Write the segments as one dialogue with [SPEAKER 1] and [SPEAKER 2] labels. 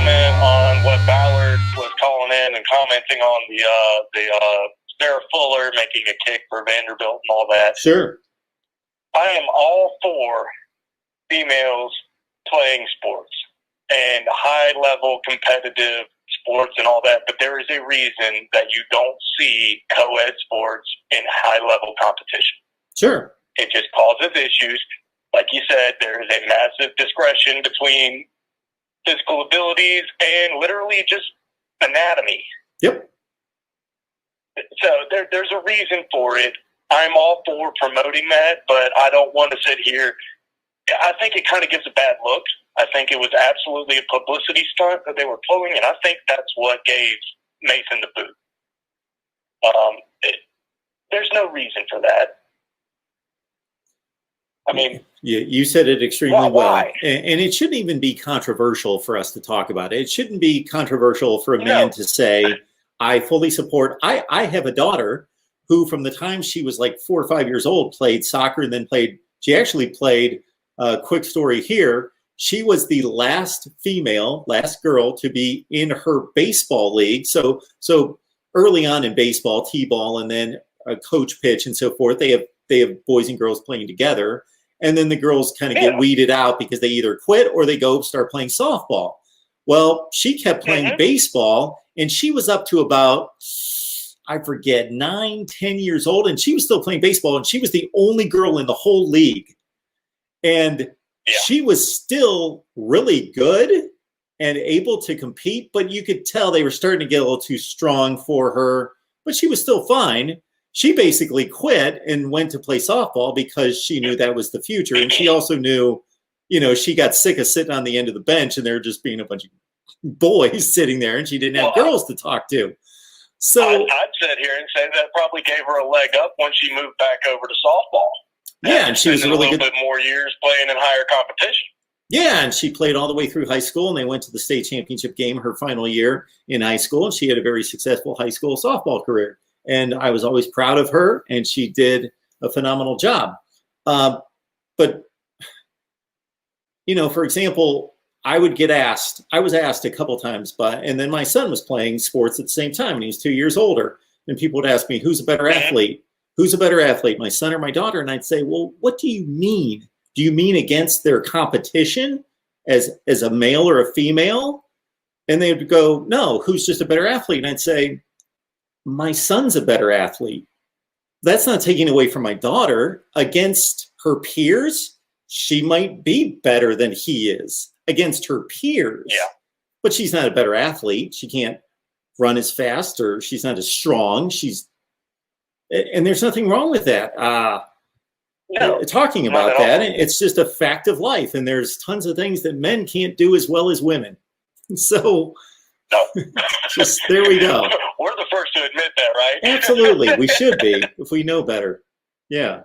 [SPEAKER 1] comment on what Ballard was calling in and commenting on the Sarah Fuller making a kick for Vanderbilt and all that.
[SPEAKER 2] Sure.
[SPEAKER 1] I am all for females playing sports and high-level competitive sports and all that, but there is a reason that you don't see co-ed sports in high-level competition.
[SPEAKER 2] Sure.
[SPEAKER 1] It just causes issues. Like you said, there is a massive discretion between physical abilities and literally just anatomy.
[SPEAKER 2] Yep.
[SPEAKER 1] So there's a reason for it. I'm all for promoting that, but I don't want to sit here. I think it kind of gives a bad look. I think it was absolutely a publicity stunt that they were pulling, and I think that's what gave Mason the boot. There's no reason for that. I mean,
[SPEAKER 2] you said it extremely well.
[SPEAKER 1] Why?
[SPEAKER 2] And it shouldn't even be controversial for us to talk about it. It shouldn't be controversial for a man to say, I fully support. I have a daughter who, from the time she was like 4 or 5 years old, played soccer and then she actually played, quick story here, she was the last girl to be in her baseball league. So early on in baseball, T-ball, and then a coach pitch and so forth, they have boys and girls playing together. And then the girls kind of get weeded out because they either quit or they go start playing softball. Well, she kept playing baseball, and she was up to about, I forget, 9, 10 years old, and she was still playing baseball, and she was the only girl in the whole league. And she was still really good and able to compete, but you could tell they were starting to get a little too strong for her, but she was still fine. She basically quit and went to play softball because she knew that was the future. And she also knew, she got sick of sitting on the end of the bench and there just being a bunch of boys sitting there, and she didn't have girls to talk to. So
[SPEAKER 1] I'd sit here and say that probably gave her a leg up when she moved back over to softball.
[SPEAKER 2] Yeah, and she was really good.
[SPEAKER 1] A little bit more years playing in higher competition.
[SPEAKER 2] Yeah, and she played all the way through high school, and they went to the state championship game her final year in high school, and she had a very successful high school softball career. And I was always proud of her, and she did a phenomenal job. But, for example, I was asked a couple times, and then my son was playing sports at the same time, and he was 2 years older. And people would ask me, who's a better athlete? Who's a better athlete, my son or my daughter? And I'd say, well, what do you mean? Do you mean against their competition as a male or a female? And they would go, no, who's just a better athlete? And I'd say, my son's a better athlete. That's not taking away from my daughter. Against her peers, she might be better than he is against her peers.
[SPEAKER 1] Yeah.
[SPEAKER 2] But she's not a better athlete. She can't run as fast, or she's not as strong. And there's nothing wrong with that. Talking about that, it's just a fact of life. And there's tons of things that men can't do as well as women. So just there we go.
[SPEAKER 1] We're the first to admit that, right?
[SPEAKER 2] Absolutely. We should be if we know better. Yeah.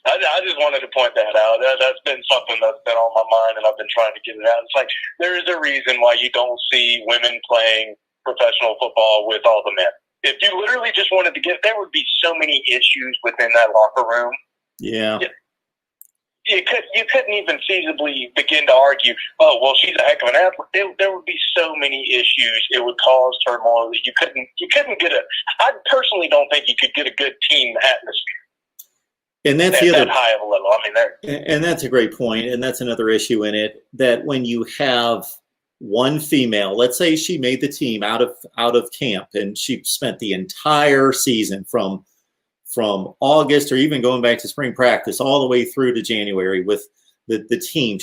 [SPEAKER 1] I just wanted to point that out. That's been something that's been on my mind, and I've been trying to get it out. It's like there is a reason why you don't see women playing professional football with all the men. If you literally just wanted to there would be so many issues within that locker room.
[SPEAKER 2] Yeah.
[SPEAKER 1] You couldn't even feasibly begin to argue, oh, well, she's a heck of an athlete. There would be so many issues. It would cause turmoil that you couldn't get I personally don't think you could get a good team atmosphere.
[SPEAKER 2] And that's
[SPEAKER 1] that high of a level. I mean,
[SPEAKER 2] and that's a great point. And that's another issue in it, that when you have one female, let's say she made the team out of camp, and she spent the entire season from August, or even going back to spring practice, all the way through to January with the team.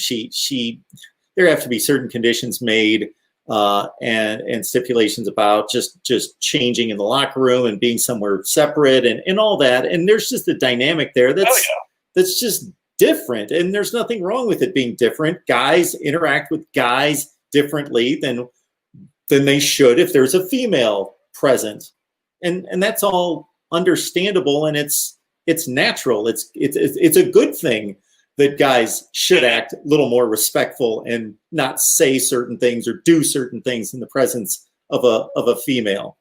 [SPEAKER 2] There have to be certain conditions made and stipulations about just changing in the locker room and being somewhere separate and all that. And there's just a dynamic there that's just different. And there's nothing wrong with it being different. Guys interact with guys differently than they should if there's a female present. And that's all understandable, and it's natural. It's a good thing that guys should act a little more respectful and not say certain things or do certain things in the presence of a female.